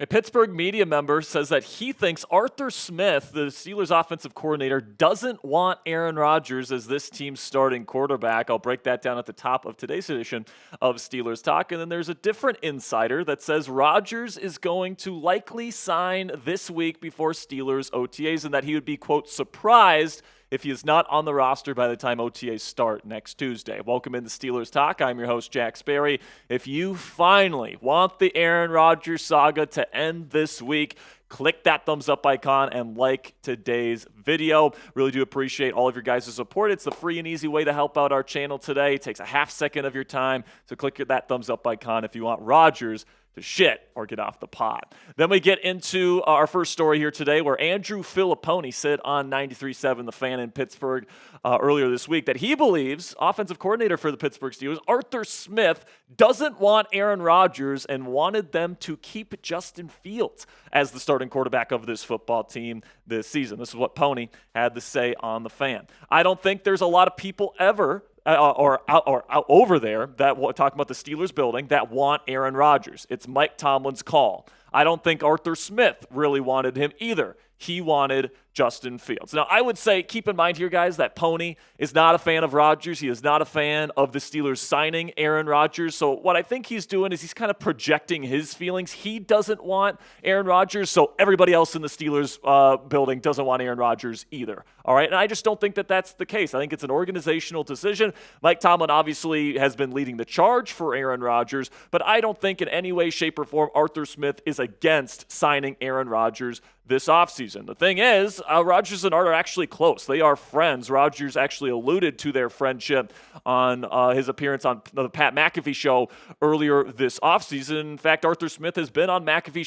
A Pittsburgh media member says that he thinks Arthur Smith, the Steelers offensive coordinator, doesn't want Aaron Rodgers as this team's starting quarterback. I'll break that down at the top of today's edition of Steelers Talk. And then there's a different insider that says Rodgers is going to likely sign this week before Steelers OTAs and that he would be, quote, surprised if he is not on the roster by the time OTAs start next Tuesday. Welcome into Steelers Talk. I'm your host, Jack Sperry. If you finally want the Aaron Rodgers saga to end this week, click that thumbs up icon and like today's video. Really do appreciate all of your guys' support. It's the free and easy way to help out our channel today. It takes a half second of your time, so click that thumbs up icon if you want Rodgers to shit or get off the pot. Then we get into our first story here today where Andrew Filipponi said on 93.7 The Fan in Pittsburgh earlier this week that he believes offensive coordinator for the Pittsburgh Steelers, Arthur Smith, doesn't want Aaron Rodgers and wanted them to keep Justin Fields as the starting quarterback of this football team this season. This is what Pony had to say on The Fan. I don't think there's a lot of people ever or out over there that talking about the Steelers building that want Aaron Rodgers. It's Mike Tomlin's call. I don't think Arthur Smith really wanted him either. He wanted Justin Fields. Now, I would say, keep in mind here, guys, that Pony is not a fan of Rodgers. He is not a fan of the Steelers signing Aaron Rodgers. So what I think he's doing is he's kind of projecting his feelings. He doesn't want Aaron Rodgers, so everybody else in the Steelers building doesn't want Aaron Rodgers either. All right, and I just don't think that that's the case. I think it's an organizational decision. Mike Tomlin obviously has been leading the charge for Aaron Rodgers, but I don't think in any way, shape, or form Arthur Smith is against signing Aaron Rodgers this offseason. The thing is, Rodgers and Art are actually close. They are friends. Rodgers actually alluded to their friendship on his appearance on the Pat McAfee show earlier this offseason. In fact, Arthur Smith has been on McAfee's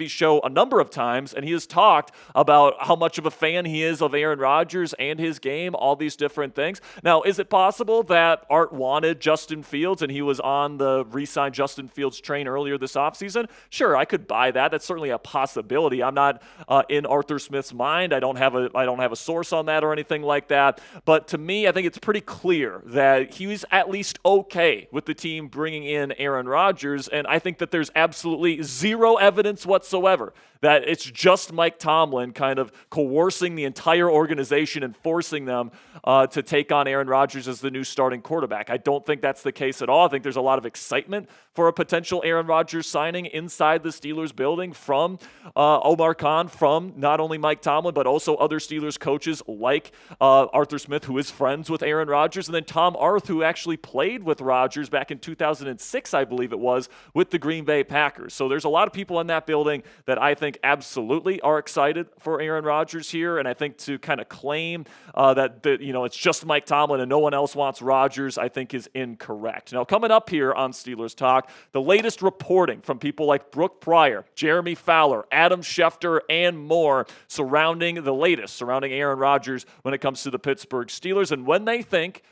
show a number of times, and he has talked about how much of a fan he is of Aaron Rodgers and his game, all these different things. Now, is it possible that Art wanted Justin Fields and he was on the re-sign Justin Fields train earlier this offseason? Sure, I could buy that. That's certainly a possibility. I'm not in Arthur Smith's mind. I don't have a source on that or anything like that. But to me, I think it's pretty clear that he's at least okay with the team bringing in Aaron Rodgers, and I think that there's absolutely zero evidence whatsoever that it's just Mike Tomlin kind of coercing the entire organization and forcing them to take on Aaron Rodgers as the new starting quarterback. I don't think that's the case at all. I think there's a lot of excitement for a potential Aaron Rodgers signing inside the Steelers building from Omar Khan, from not only Mike Tomlin, but also other Steelers coaches like Arthur Smith, who is friends with Aaron Rodgers, and then Tom Arth, who actually played with Rodgers back in 2006, I believe it was, with the Green Bay Packers. So there's a lot of people in that building that I think absolutely are excited for Aaron Rodgers here, and I think to kind of claim that it's just Mike Tomlin and no one else wants Rodgers, I think is incorrect. Now, coming up here on Steelers Talk, the latest reporting from people like Brooke Pryor, Jeremy Fowler, Adam Schefter, and more surrounding Aaron Rodgers when it comes to the Pittsburgh Steelers and when they think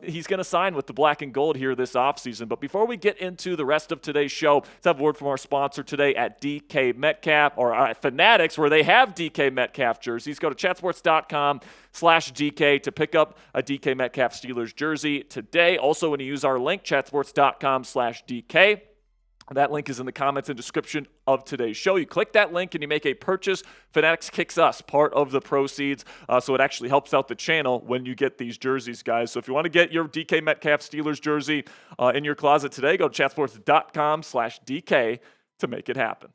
he's going to sign with the black and gold here this offseason. But before we get into the rest of today's show, let's have a word from our sponsor today at DK Metcalf, or at Fanatics, where they have DK Metcalf jerseys. Go to chatsports.com/DK to pick up a DK Metcalf Steelers jersey today. Also, when you use our link, chatsports.com/DK, that link is in the comments and description of today's show. You click that link and you make a purchase. Fanatics kicks us part of the proceeds, so it actually helps out the channel when you get these jerseys, guys. So if you want to get your DK Metcalf Steelers jersey in your closet today, go to chatsports.com/DK to make it happen.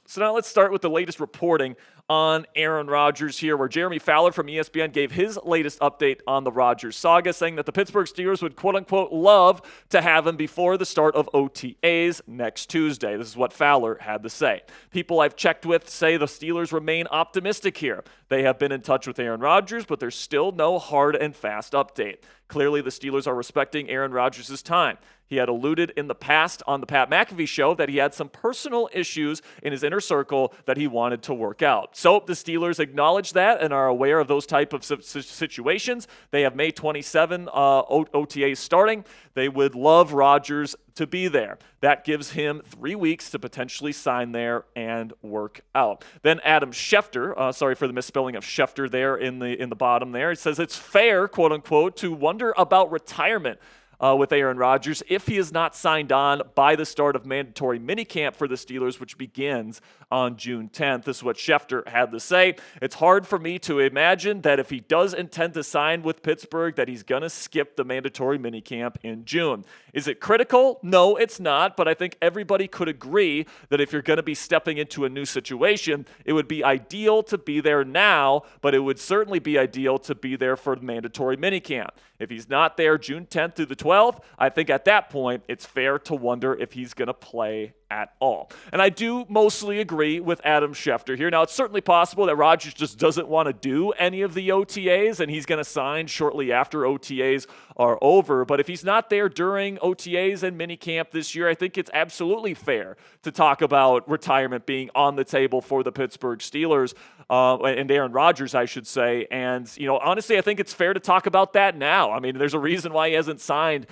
So now let's start with the latest reporting on Aaron Rodgers here, where Jeremy Fowler from ESPN gave his latest update on the Rodgers saga, saying that the Pittsburgh Steelers would quote-unquote love to have him before the start of OTAs next Tuesday. This is what Fowler had to say. People I've checked with say the Steelers remain optimistic here. They have been in touch with Aaron Rodgers, but there's still no hard and fast update. Clearly, the Steelers are respecting Aaron Rodgers' time. He had alluded in the past on the Pat McAfee show that he had some personal issues in his inner circle that he wanted to work out. So the Steelers acknowledge that and are aware of those type of situations. They have May 27 OTAs starting. They would love Rodgers to be there. That gives him 3 weeks to potentially sign there and work out. Then Adam Schefter, sorry for the misspelling of Schefter there in the bottom there. It says it's fair, quote unquote, to wonder about retirement with Aaron Rodgers if he is not signed on by the start of mandatory minicamp for the Steelers, which begins on June 10th. This is what Schefter had to say. It's hard for me to imagine that if he does intend to sign with Pittsburgh, that he's going to skip the mandatory minicamp in June. Is it critical? No, it's not, but I think everybody could agree that if you're going to be stepping into a new situation, it would be ideal to be there now, but it would certainly be ideal to be there for the mandatory minicamp. If he's not there June 10th through the 12th, I think at that point it's fair to wonder if he's going to play at all. And I do mostly agree with Adam Schefter here. Now, it's certainly possible that Rodgers just doesn't want to do any of the OTAs and he's going to sign shortly after OTAs are over. But if he's not there during OTAs and minicamp this year, I think it's absolutely fair to talk about retirement being on the table for the Pittsburgh Steelers and Aaron Rodgers, I should say. And, honestly, I think it's fair to talk about that now. I mean, there's a reason why he hasn't signed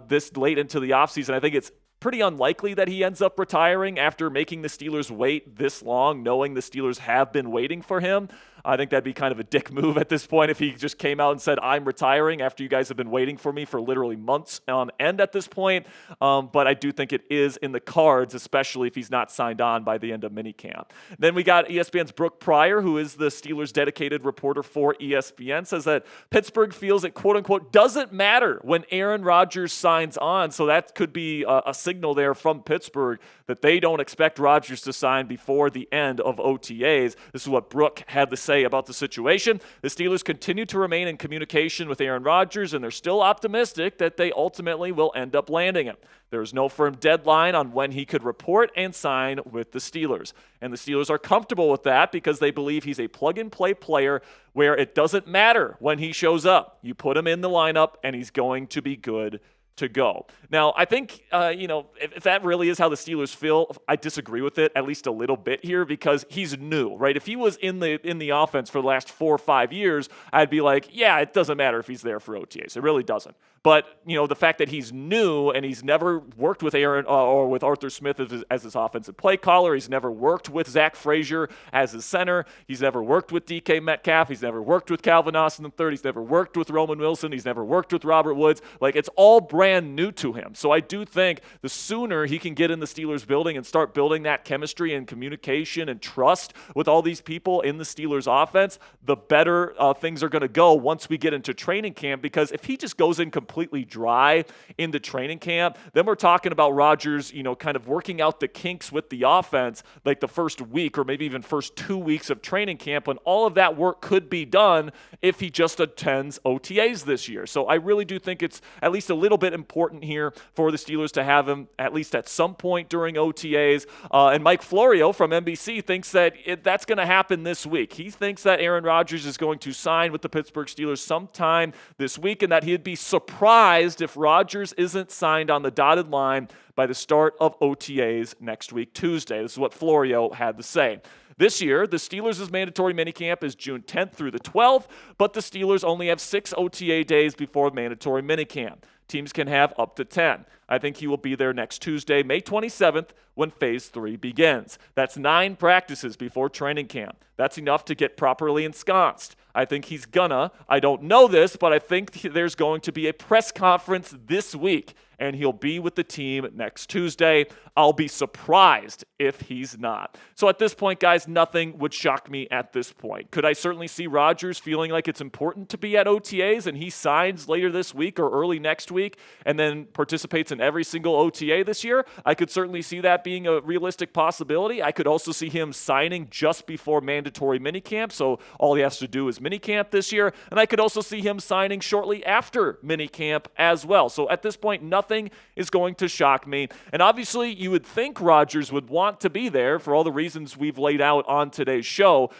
this late into the offseason. I think it's pretty unlikely that he ends up retiring after making the Steelers wait this long, knowing the Steelers have been waiting for him. I think that'd be kind of a dick move at this point if he just came out and said, I'm retiring after you guys have been waiting for me for literally months on end at this point. But I do think it is in the cards, especially if he's not signed on by the end of minicamp. Then we got ESPN's Brooke Pryor, who is the Steelers' dedicated reporter for ESPN, says that Pittsburgh feels it, quote unquote, doesn't matter when Aaron Rodgers signs on. So that could be a signal there from Pittsburgh that they don't expect Rodgers to sign before the end of OTAs. This is what Brooke had to say about the situation. The Steelers continue to remain in communication with Aaron Rodgers, and they're still optimistic that they ultimately will end up landing him. There is no firm deadline on when he could report and sign with the Steelers. And the Steelers are comfortable with that because they believe he's a plug-and-play player where it doesn't matter when he shows up. You put him in the lineup, and he's going to be good to go. Now, I think, if that really is how the Steelers feel, I disagree with it at least a little bit here because he's new, right? If he was in the offense for the last 4 or 5 years, I'd be like, yeah, it doesn't matter if he's there for OTAs. It really doesn't. But, the fact that he's new and he's never worked with Aaron or with Arthur Smith as his offensive play caller, he's never worked with Zach Frazier as his center, he's never worked with DK Metcalf, he's never worked with Calvin Austin III, he's never worked with Roman Wilson, he's never worked with Robert Woods. Like, it's all brand new to him. So I do think the sooner he can get in the Steelers building and start building that chemistry and communication and trust with all these people in the Steelers offense, the better things are going to go once we get into training camp. Because if he just goes in completely dry into training camp, then we're talking about Rodgers, kind of working out the kinks with the offense like the first week or maybe even first 2 weeks of training camp, when all of that work could be done if he just attends OTAs this year. So I really do think it's at least a little bit important here for the Steelers to have him at least at some point during OTAs. And Mike Florio from NBC thinks that that's going to happen this week. He thinks that Aaron Rodgers is going to sign with the Pittsburgh Steelers sometime this week and that he'd be surprised if Rodgers isn't signed on the dotted line by the start of OTAs next week, Tuesday. This is what Florio had to say. This year, the Steelers' mandatory minicamp is June 10th through the 12th, but the Steelers only have 6 OTA days before mandatory minicamp. Teams can have up to 10. I think he will be there next Tuesday, May 27th, when Phase 3 begins. That's 9 practices before training camp. That's enough to get properly ensconced. I think he's I don't know this, but I think there's going to be a press conference this week, and he'll be with the team next Tuesday. I'll be surprised if he's not. So at this point, guys, nothing would shock me at this point. Could I certainly see Rodgers feeling like it's important to be at OTAs and he signs later this week or early next week and then participates in every single OTA this year? I could certainly see that being a realistic possibility. I could also see him signing just before mandatory minicamp, so all he has to do is minicamp this year. And I could also see him signing shortly after minicamp as well. So at this point, nothing is going to shock me. And obviously, you would think Rodgers would want to be there for all the reasons we've laid out on today's show,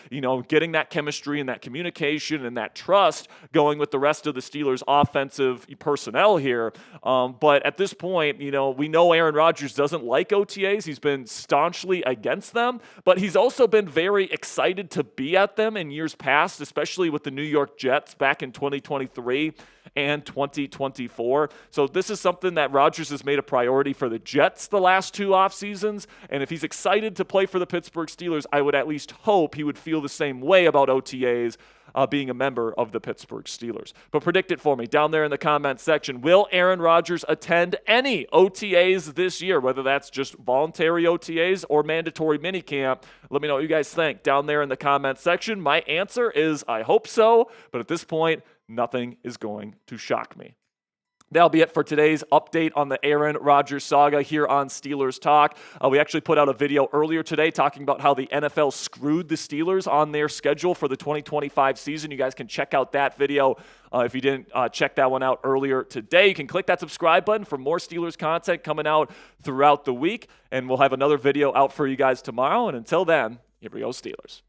getting that chemistry and that communication and that trust going with the rest of the Steelers' offensive personnel here. But at this point, we know Aaron Rodgers doesn't like OTAs. He's been staunchly against them, but he's also been very excited to be at them in years past, especially with the New York Jets back in 2023 and 2024. So this is something that Rodgers has made a priority for the Jets the last 2 off seasons. And if he's excited to play for the Pittsburgh Steelers, I would at least hope he would feel the same way about OTAs being a member of the Pittsburgh Steelers. But predict it for me down there in the comments section. Will Aaron Rodgers attend any OTAs this year, whether that's just voluntary OTAs or mandatory minicamp? Let me know what you guys think down there in the comments section. My answer is I hope so, but at this point, nothing is going to shock me. That'll be it for today's update on the Aaron Rodgers saga here on Steelers Talk. We actually put out a video earlier today talking about how the NFL screwed the Steelers on their schedule for the 2025 season. You guys can check out that video if you didn't check that one out earlier today. You can click that subscribe button for more Steelers content coming out throughout the week, and we'll have another video out for you guys tomorrow. And until then, here we go, Steelers.